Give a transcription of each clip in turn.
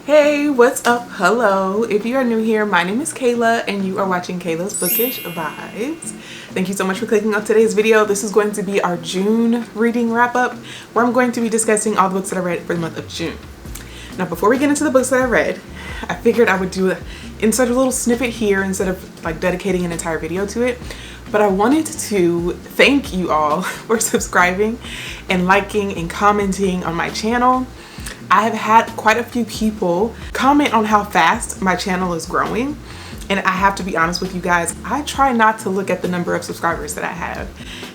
Hey, what's up? Hello. If you are new here, my name is Kayla and you are watching Kayla's Bookish Vibes. Thank you so much for clicking on today's video. This is going to be our June reading wrap up where I'm going to be discussing all the books that I read for the month of June. Now, before we get into the books that I read, I figured I would insert a little snippet here instead of like dedicating an entire video to it. But I wanted to thank you all for subscribing and liking and commenting on my channel. I have had quite a few people comment on how fast my channel is growing, and I have to be honest with you guys, I try not to look at the number of subscribers that I have,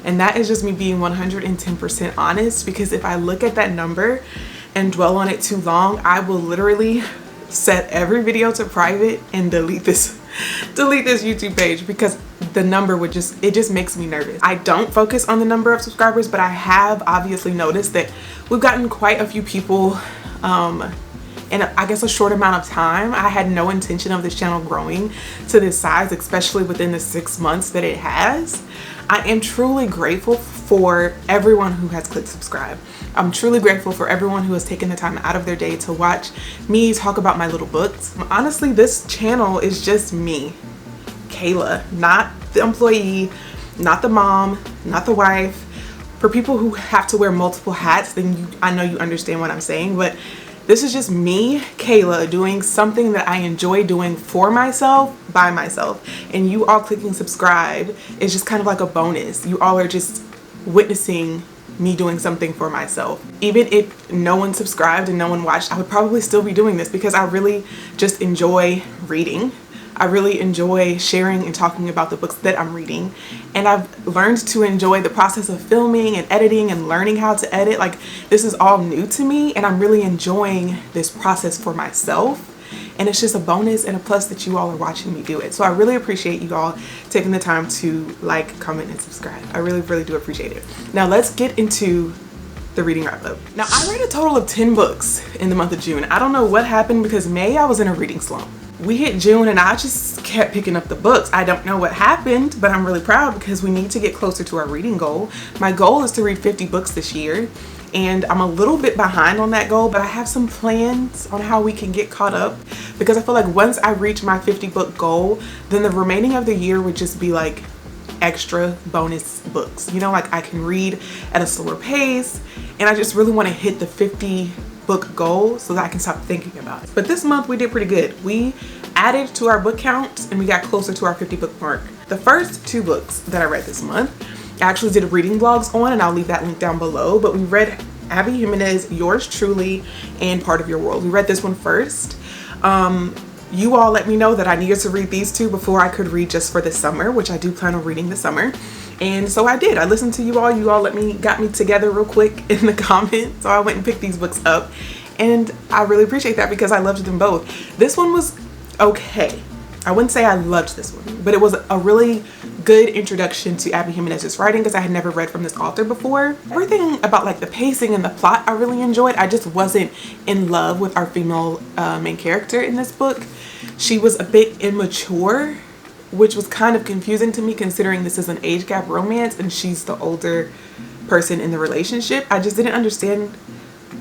and that is just me being 110% honest, because if I look at that number and dwell on it too long, I will literally set every video to private and delete this YouTube page, because the number would just makes me nervous. I don't focus on the number of subscribers, but I have obviously noticed that we've gotten quite a few people in I guess a short amount of time. I had no intention of this channel growing to this size, especially within the 6 months that it has. I am truly grateful for everyone who has clicked subscribe. I'm truly grateful for everyone who has taken the time out of their day to watch me talk about my little books. Honestly, this channel is just me, Kayla, not the employee, not the mom, not the wife. For people who have to wear multiple hats, then I know you understand what I'm saying, but this is just me, Kayla, doing something that I enjoy doing for myself, by myself. And you all clicking subscribe is just kind of like a bonus. You all are just witnessing me doing something for myself. Even if no one subscribed and no one watched, I would probably still be doing this because I really just enjoy reading. I really enjoy sharing and talking about the books that I'm reading, and I've learned to enjoy the process of filming and editing and learning how to edit. Like, this is all new to me, and I'm really enjoying this process for myself, and it's just a bonus and a plus that you all are watching me do it. So I really appreciate you all taking the time to like, comment, and subscribe. I really do appreciate it. Now let's get into the reading wrap up. Now, I read a total of 10 books in the month of June. I don't know what happened, because May I was in a reading slump. We hit June and I just kept picking up the books. I don't know what happened, but I'm really proud because we need to get closer to our reading goal. My goal is to read 50 books this year, and I'm a little bit behind on that goal, but I have some plans on how we can get caught up, because I feel like once I reach my 50 book goal, then the remaining of the year would just be like extra bonus books. You know, like I can read at a slower pace, and I just really want to hit the 50 book goal so that I can stop thinking about it. But this month we did pretty good. We added to our book count and we got closer to our 50 book mark. The first 2 books that I read this month, I actually did reading vlogs on, and I'll leave that link down below, but we read Abby Jimenez, Yours Truly, and Part of Your World. We read this one first. You all let me know that I needed to read these 2 before I could read just for the summer, which I do plan on reading this summer. And so I did. I listened to you all. You all got me together real quick in the comments. So I went and picked these books up, and I really appreciate that because I loved them both. This one was okay. I wouldn't say I loved this one, but it was a really good introduction to Abby Jimenez's writing because I had never read from this author before. Everything about like the pacing and the plot I really enjoyed. I just wasn't in love with our female main character in this book. She was a bit immature, which was kind of confusing to me considering this is an age gap romance and she's the older person in the relationship. I just didn't understand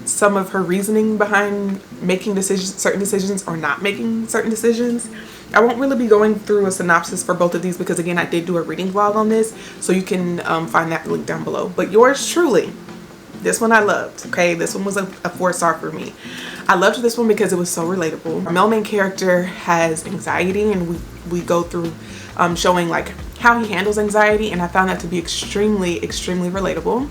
some of her reasoning behind making certain decisions or not making certain decisions. I won't really be going through a synopsis for both of these because, again, I did do a reading vlog on this, so you can find that link down below. But Yours Truly, this one I loved, okay? This one was a 4-star for me. I loved this one because it was so relatable. Our male main character has anxiety, and we go through showing like how he handles anxiety, and I found that to be extremely relatable.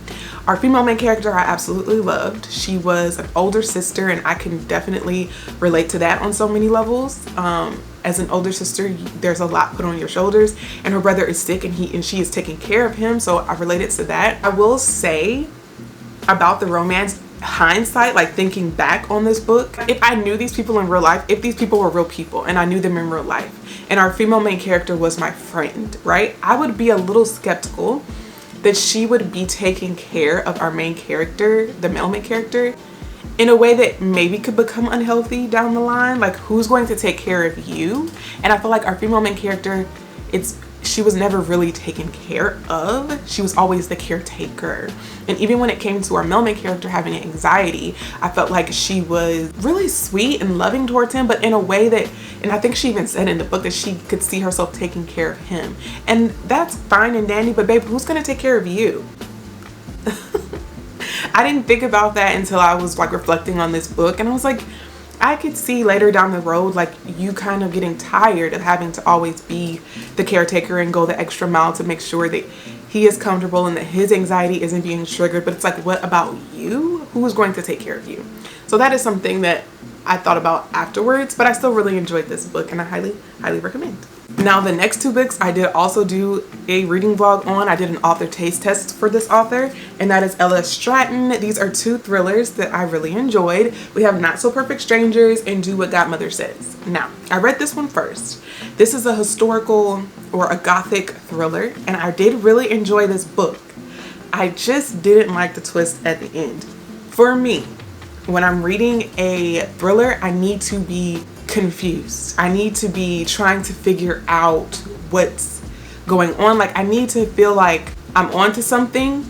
Our female main character I absolutely loved. She was an older sister, and I can definitely relate to that on so many levels. As an older sister, there's a lot put on your shoulders, and her brother is sick, and she is taking care of him, so I related to that. I will say about the romance, hindsight, like thinking back on this book, if I knew these people in real life, if these people were real people and I knew them in real life, and our female main character was my friend, right, I would be a little skeptical that she would be taking care of our main character, the male main character, in a way that maybe could become unhealthy down the line. Like, who's going to take care of you? And I feel like our female main character, she was never really taken care of. She was always the caretaker. And even when it came to our male main character having anxiety, I felt like she was really sweet and loving towards him, but in a way that, and I think she even said in the book that she could see herself taking care of him. And that's fine and dandy, but babe, who's gonna take care of you? I didn't think about that until I was like reflecting on this book, and I was like, I could see later down the road, like you kind of getting tired of having to always be the caretaker and go the extra mile to make sure that he is comfortable and that his anxiety isn't being triggered. But it's like, what about you? Who is going to take care of you? So that is something that I thought about afterwards, but I still really enjoyed this book and I highly recommend. Now the next two books I did also do a reading vlog on. I did an author taste test for this author, and that is LS Stratton. These are two thrillers that I really enjoyed. We have Not So Perfect Strangers and Do What Godmother Says. Now, I read this one first. This is a historical or a gothic thriller, and I did really enjoy this book. I just didn't like the twist at the end. For me, when I'm reading a thriller, I need to be confused. I need to be trying to figure out what's going on. Like, I need to feel like I'm onto something,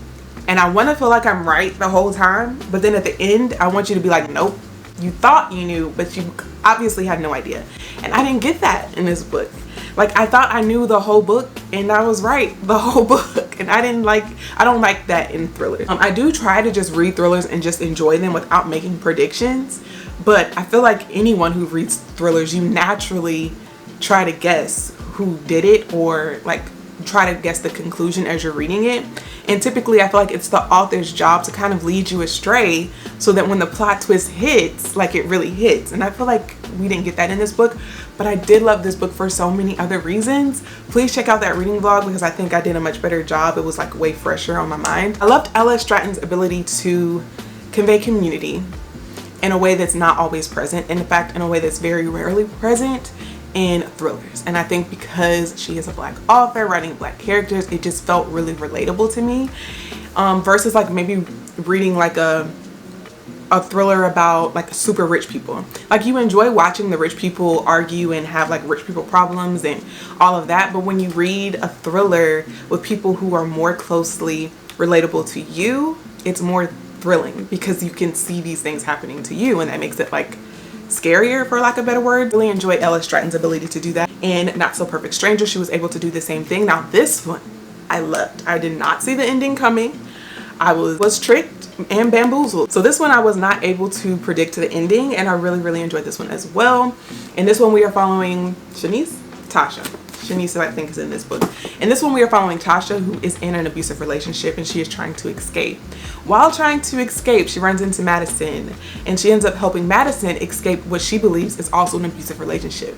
and I want to feel like I'm right the whole time, but then at the end I want you to be like, nope, you thought you knew, but you obviously had no idea. And I didn't get that in this book. Like, I thought I knew the whole book and I was right the whole book, and I don't like that in thrillers. I do try to just read thrillers and just enjoy them without making predictions, but I feel like anyone who reads thrillers, you naturally try to guess who did it, or like try to guess the conclusion as you're reading it. And typically I feel like it's the author's job to kind of lead you astray so that when the plot twist hits, like it really hits. And I feel like we didn't get that in this book, but I did love this book for so many other reasons. Please check out that reading vlog because I think I did a much better job. It was like way fresher on my mind. I loved LS Stratton's ability to convey community in a way that's not always present. In fact, in a way that's very rarely present in thrillers. And I think because she is a Black author writing Black characters, it just felt really relatable to me, versus like maybe reading like a thriller about like super rich people. Like, you enjoy watching the rich people argue and have like rich people problems and all of that, but when you read a thriller with people who are more closely relatable to you, it's more thrilling because you can see these things happening to you, and that makes it like scarier, for lack of a better word. Really enjoy LS Stratton's ability to do that. And Not So Perfect Stranger, she was able to do the same thing. Now this one I loved. I did not see the ending coming. I was tricked and bamboozled. So this one I was not able to predict the ending, and I really enjoyed this one as well. In this one we are following Shanice, I think, is in this book. In this one we are following Tasha, who is in an abusive relationship, and she is trying to escape. While trying to escape, she runs into Madison, and she ends up helping Madison escape what she believes is also an abusive relationship.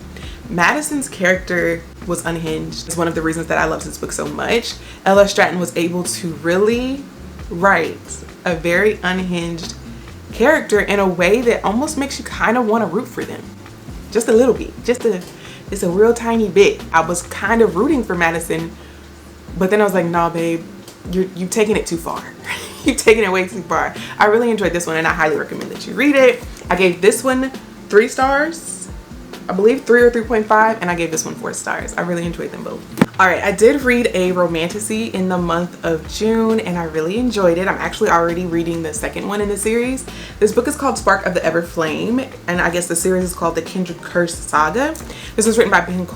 Madison's character was unhinged. It's one of the reasons that I love this book so much. LS Stratton was able to really write a very unhinged character in a way that almost makes you kind of want to root for them. Just a little bit, just a real tiny bit. I was kind of rooting for Madison, but then I was like, nah, babe, you've taken it too far. You've taken it way too far. I really enjoyed this one, and I highly recommend that you read it. I gave this one 3 stars, I believe 3 or 3.5, and I gave this one 4 stars. I really enjoyed them both. All right, I did read a romantasy in the month of June, and I really enjoyed it. I'm actually already reading the second one in the series. This book is called Spark of the Everflame, and I guess the series is called The Kindred Curse Saga. This was written by Penn.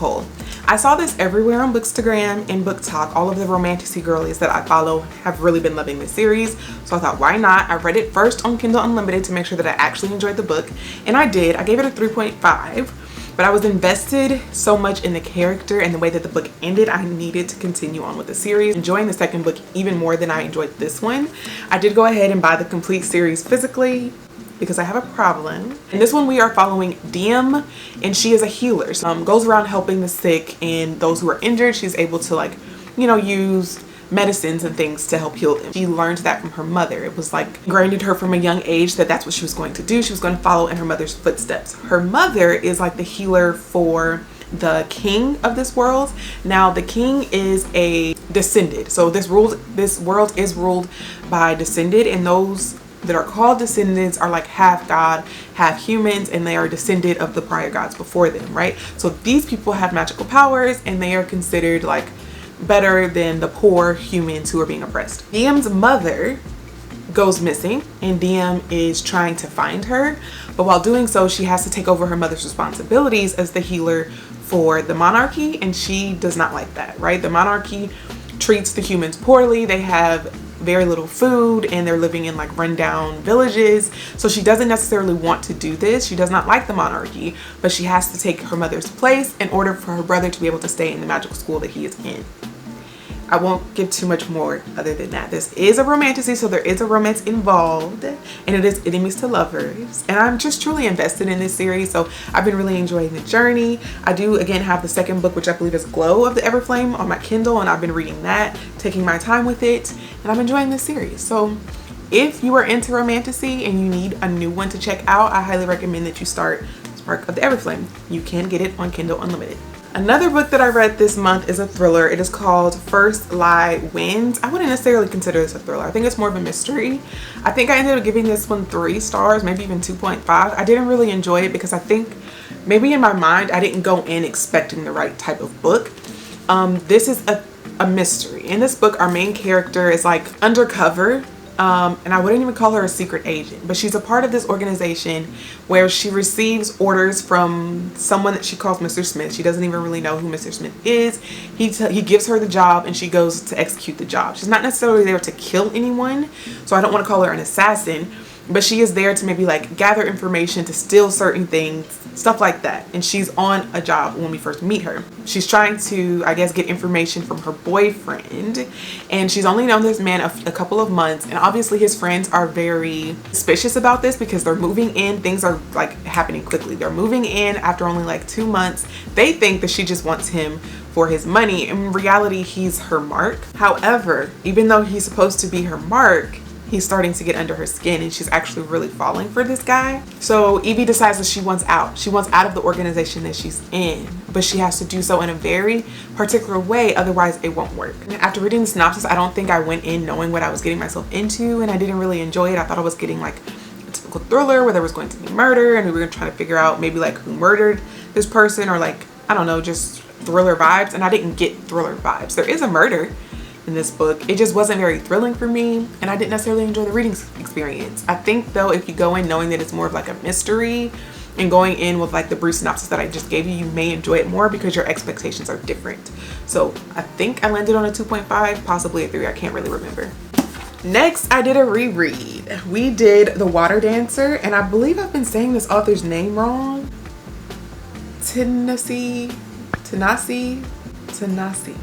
I saw this everywhere on Bookstagram and BookTok. All of the romantasy girlies that I follow have really been loving this series, so I thought, why not? I read it first on Kindle Unlimited to make sure that I actually enjoyed the book, and I did. I gave it a 3.5. But I was invested so much in the character and the way that the book ended, I needed to continue on with the series. Enjoying the second book even more than I enjoyed this one. I did go ahead and buy the complete series physically because I have a problem. In this one we are following Diem, and she is a healer. So, goes around helping the sick and those who are injured. She's able to, like, you know, use medicines and things to help heal them. She learned that from her mother. It was like ingrained in her from a young age that that's what she was going to do. She was going to follow in her mother's footsteps. Her mother is like the healer for the king of this world. Now the king is a descended. So this world is ruled by descended, and those that are called descendants are like half god, half humans, and they are descended of the prior gods before them, right? So these people have magical powers, and they are considered like better than the poor humans who are being oppressed. DM's mother goes missing and DM is trying to find her, but while doing so she has to take over her mother's responsibilities as the healer for the monarchy, and she does not like that, right? The monarchy treats the humans poorly. They have very little food and they're living in like rundown villages, so she doesn't necessarily want to do this. She does not like the monarchy, but she has to take her mother's place in order for her brother to be able to stay in the magical school that he is in. I won't give too much more other than that. This is a romantasy, so there is a romance involved, and it is enemies to lovers. And I'm just truly invested in this series, so I've been really enjoying the journey. I do again have the second book, which I believe is Glow of the Everflame, on my Kindle, and I've been reading that, taking my time with it, and I'm enjoying this series. So if you are into romantasy and you need a new one to check out, I highly recommend that you start Spark of the Everflame. You can get it on Kindle Unlimited. Another book that I read this month is a thriller. It is called First Lie Wins. I wouldn't necessarily consider this a thriller. I think it's more of a mystery. I think I ended up giving this one 3 stars, maybe even 2.5. I didn't really enjoy it because I think maybe in my mind I didn't go in expecting the right type of book. This is a mystery. In this book, our main character is like undercover. And I wouldn't even call her a secret agent, but she's a part of this organization where she receives orders from someone that she calls Mr. Smith. She doesn't even really know who Mr. Smith is. He gives her the job and she goes to execute the job. She's not necessarily there to kill anyone, so I don't want to call her an assassin, but she is there to maybe like gather information, to steal certain things, stuff like that. And she's on a job when we first meet her. She's trying to, I guess, get information from her boyfriend, and she's only known this man a couple of months, and obviously his friends are very suspicious about this because they're moving in. Things are like happening quickly. They're moving in after only like 2 months. They think that she just wants him for his money. In reality, he's her mark. However, even though he's supposed to be her mark, he's starting to get under her skin and she's actually really falling for this guy. So Evie decides that she wants out. She wants out of the organization that she's in, but she has to do so in a very particular way, otherwise it won't work. After reading the synopsis, I don't think I went in knowing what I was getting myself into, and I didn't really enjoy it. I thought I was getting like a typical thriller where there was going to be murder and we were going to try to figure out maybe like who murdered this person, or like, I don't know, just thriller vibes, and I didn't get thriller vibes. There is a murder in this book. It just wasn't very thrilling for me, and I didn't necessarily enjoy the reading experience. I think though, if you go in knowing that it's more of like a mystery and going in with like the brief synopsis that I just gave you, you may enjoy it more because your expectations are different. So I think I landed on a 2.5, possibly a 3. I can't really remember. Next, I did a reread. We did The Water Dancer, and I believe I've been saying this author's name wrong. Ta-nehisi.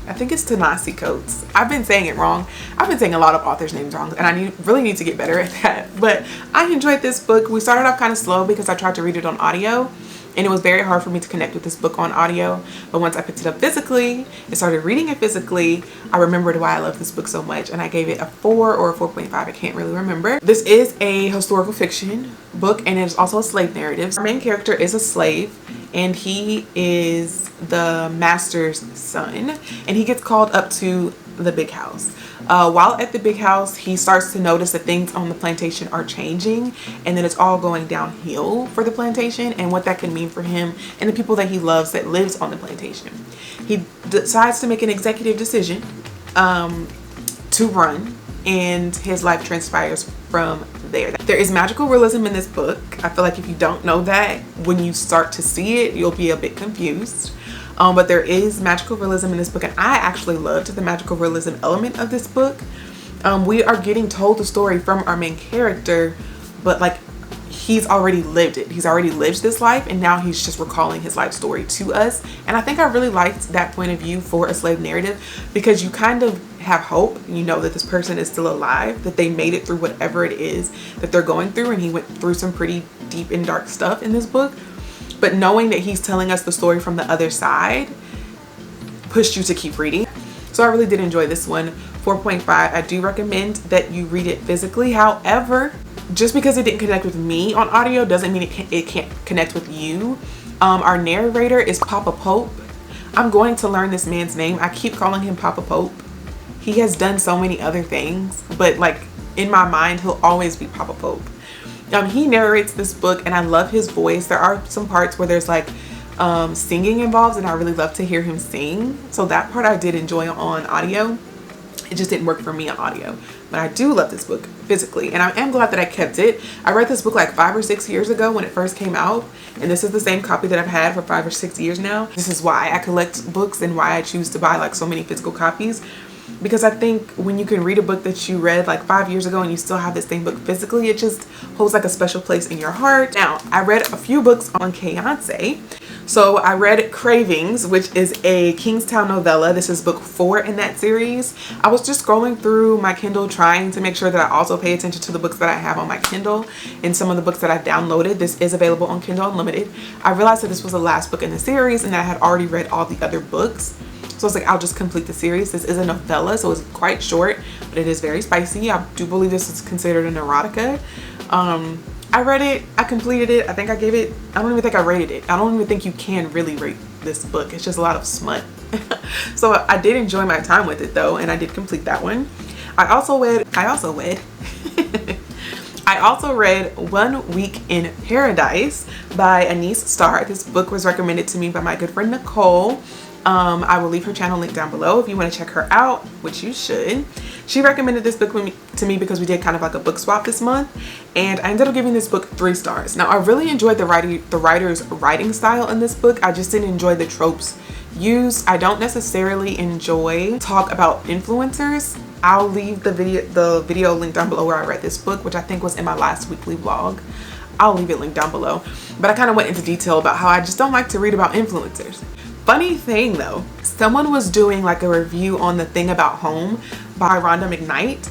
I think it's Ta-nehisi Coates. I've been saying it wrong. I've been saying a lot of authors' names wrong, and I really need to get better at that. But I enjoyed this book. We started off kind of slow because I tried to read it on audio, and it was very hard for me to connect with this book on audio. But once I picked it up physically and started reading it physically, I remembered why I love this book so much, and I gave it a 4 or a 4.5. I can't really remember. This is a historical fiction book, and it's also a slave narrative. Our main character is a slave, and he is the master's son, and he gets called up to the big house. While at the big house, he starts to notice that things on the plantation are changing, and that it's all going downhill for the plantation and what that can mean for him and the people that he loves that lives on the plantation. He decides to make an executive decision to run, and his life transpires from there. There is magical realism in this book. I feel like if you don't know that, when you start to see it, you'll be a bit confused. But there is magical realism in this book, and I actually loved the magical realism element of this book. We are getting told the story from our main character, but like he's already lived it. He's already lived this life, and now he's just recalling his life story to us. And I think I really liked that point of view for a slave narrative, because you kind of have hope. You know that this person is still alive, that they made it through whatever it is that they're going through, and he went through some pretty deep and dark stuff in this book. But knowing that he's telling us the story from the other side pushed you to keep reading. So I really did enjoy this one. 4.5. I do recommend that you read it physically. However, just because it didn't connect with me on audio doesn't mean it can't connect with you. Our narrator is Papa Pope. I'm going to learn this man's name. I keep calling him Papa Pope. He has done so many other things, but like in my mind, he'll always be Papa Pope. He narrates this book, and I love his voice. There are some parts where there's like singing involved, and I really love to hear him sing. So that part I did enjoy on audio. It just didn't work for me on audio. But I do love this book physically, and I am glad that I kept it. I read this book like 5 or 6 years ago when it first came out, and this is the same copy that I've had for 5 or 6 years now. This is why I collect books and why I choose to buy like so many physical copies, because I think when you can read a book that you read like 5 years ago and you still have this same book physically, it just holds like a special place in your heart. Now, I read a few books on Fiance. So I read Cravings, which is a Kingstown novella. This is book 4 in that series. I was just scrolling through my Kindle trying to make sure that I also pay attention to the books that I have on my Kindle and some of the books that I've downloaded. This is available on Kindle Unlimited. I realized that this was the last book in the series and that I had already read all the other books. So I was like, I'll just complete the series. This is a novella, so it's quite short, but it is very spicy. I do believe this is considered an erotica. I read it, I completed it, I think I gave it, I don't even think I rated it. I don't even think you can really rate this book. It's just a lot of smut. So I did enjoy my time with it though, and I did complete that one. I also read One Week in Paradise by Anise Starre. This book was recommended to me by my good friend Nicole. I will leave her channel link down below if you want to check her out, which you should. She recommended this book to me because we did kind of like a book swap this month, and I ended up giving this book 3 stars. Now, I really enjoyed the writer's writing style in this book. I just didn't enjoy the tropes used. I don't necessarily enjoy talk about influencers. I'll leave the video link down below where I read this book, which I think was in my last weekly vlog. I'll leave it linked down below. But I kind of went into detail about how I just don't like to read about influencers. Funny thing though, someone was doing like a review on The Thing About Home by Rhonda McKnight,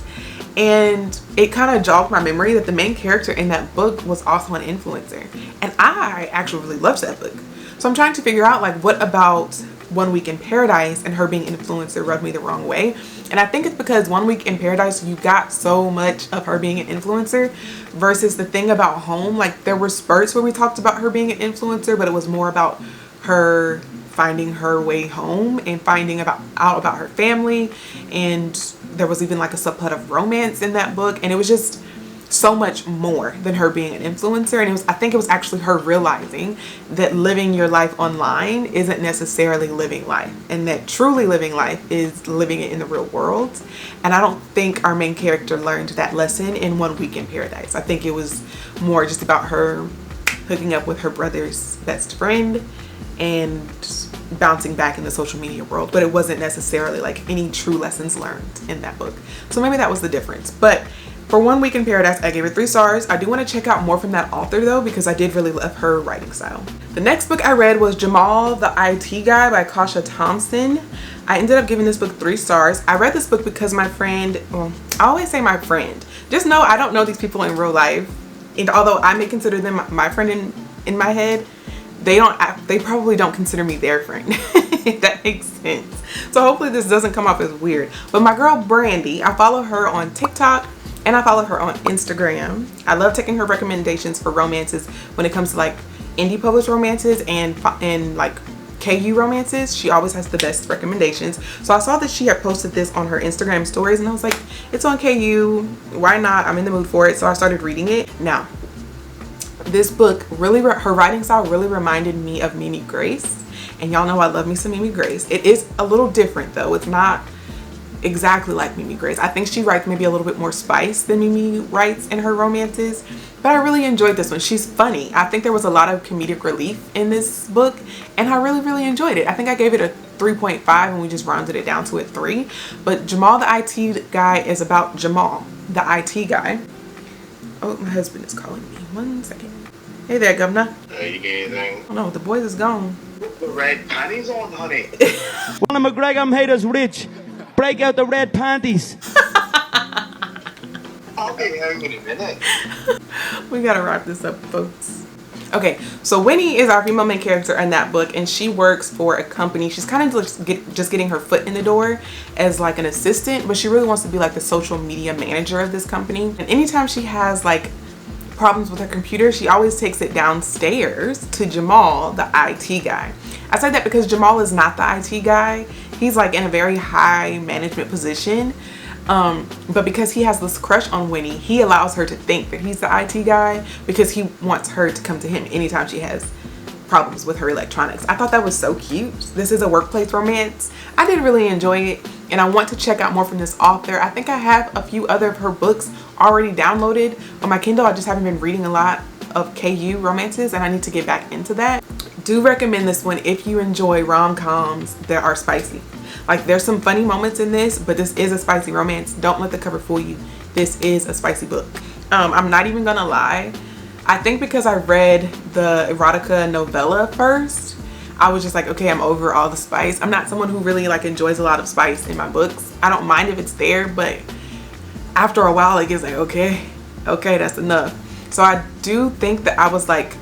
and it kind of jogged my memory that the main character in that book was also an influencer, and I actually really loved that book. So I'm trying to figure out like what about One Week in Paradise and her being an influencer rubbed me the wrong way. And I think it's because One Week in Paradise, you got so much of her being an influencer versus The Thing About Home. Like there were spurts where we talked about her being an influencer, but it was more about her finding her way home and finding out about her family, and there was even like a subplot of romance in that book, and it was just so much more than her being an influencer. And I think it was actually her realizing that living your life online isn't necessarily living life, and that truly living life is living it in the real world. And I don't think our main character learned that lesson in One Week in Paradise. I think it was more just about her hooking up with her brother's best friend and bouncing back in the social media world, but it wasn't necessarily like any true lessons learned in that book. So maybe that was the difference. But for One Week in Paradise, I gave it 3 stars. I do want to check out more from that author though, because I did really love her writing style. The next book I read was Jamal, the IT Guy by Kasha Thompson. I ended up giving this book 3 stars. I read this book because my friend, well, I always say my friend, just know I don't know these people in real life, and although I may consider them my friend in my head, they probably don't consider me their friend. If that makes sense. So hopefully this doesn't come off as weird. But my girl Brandy, I follow her on TikTok and I follow her on Instagram. I love taking her recommendations for romances when it comes to like indie published romances and like KU romances. She always has the best recommendations. So I saw that she had posted this on her Instagram stories, and I was like, it's on KU, why not? I'm in the mood for it. So I started reading it. Now, this book really, her writing style really reminded me of Mimi Grace, and y'all know I love me some Mimi Grace. It is a little different though. It's not exactly like Mimi Grace. I think she writes maybe a little bit more spice than Mimi writes in her romances, but I really enjoyed this one. She's funny. I think there was a lot of comedic relief in this book, and I really enjoyed it. I think I gave it a 3.5 and we just rounded it down to a 3. But Jamal the IT Guy is about Jamal the IT guy. Oh, my husband is calling me. 1 second. Hey there, governor. You get anything? Oh no, the boys is gone. Put the red panties on, honey. One of McGregor made us rich. Break out the red panties. I'll be home in a minute. We gotta wrap this up, folks. Okay, so Winnie is our female main character in that book, and she works for a company. She's kind of just getting her foot in the door as like an assistant, but she really wants to be like the social media manager of this company. And anytime she has like problems with her computer, she always takes it downstairs to Jamal, the IT guy. I say that because Jamal is not the IT guy. He's like in a very high management position. But because he has this crush on Winnie, he allows her to think that he's the IT guy because he wants her to come to him anytime she has problems with her electronics. I thought that was so cute. This is a workplace romance. I did really enjoy it, and I want to check out more from this author. I think I have a few other of her books already downloaded on my Kindle. I just haven't been reading a lot of KU romances, and I need to get back into that. Do recommend this one if you enjoy rom-coms that are spicy. Like, there's some funny moments in this, but this is a spicy romance. Don't let the cover fool you. This is a spicy book. I'm not even gonna lie. I think because I read the erotica novella first, I was just like, okay, I'm over all the spice. I'm not someone who really like enjoys a lot of spice in my books. I don't mind if it's there, but after a while it gets like, okay, that's enough. So I do think that I was like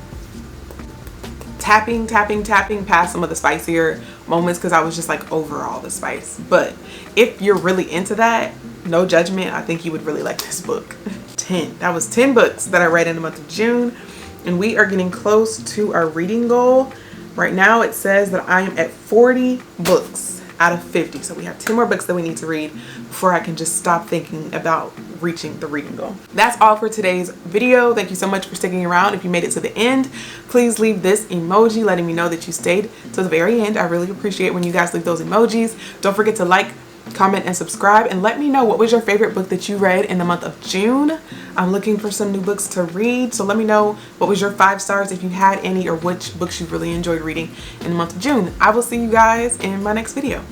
tapping past some of the spicier moments because I was just like over all the spice. But if you're really into that, no judgment, I think you would really like this book. 10. That was 10 books that I read in the month of June, and we are getting close to our reading goal. Right now it says that I am at 40 books out of 50. So we have 10 more books that we need to read before I can just stop thinking about reaching the reading goal. That's all for today's video. Thank you so much for sticking around. If you made it to the end, please leave this emoji letting me know that you stayed to the very end. I really appreciate when you guys leave those emojis. Don't forget to like, comment, and subscribe, and let me know what was your favorite book that you read in the month of June. I'm looking for some new books to read, so let me know what was your 5 stars if you had any, or which books you really enjoyed reading in the month of June. I will see you guys in my next video.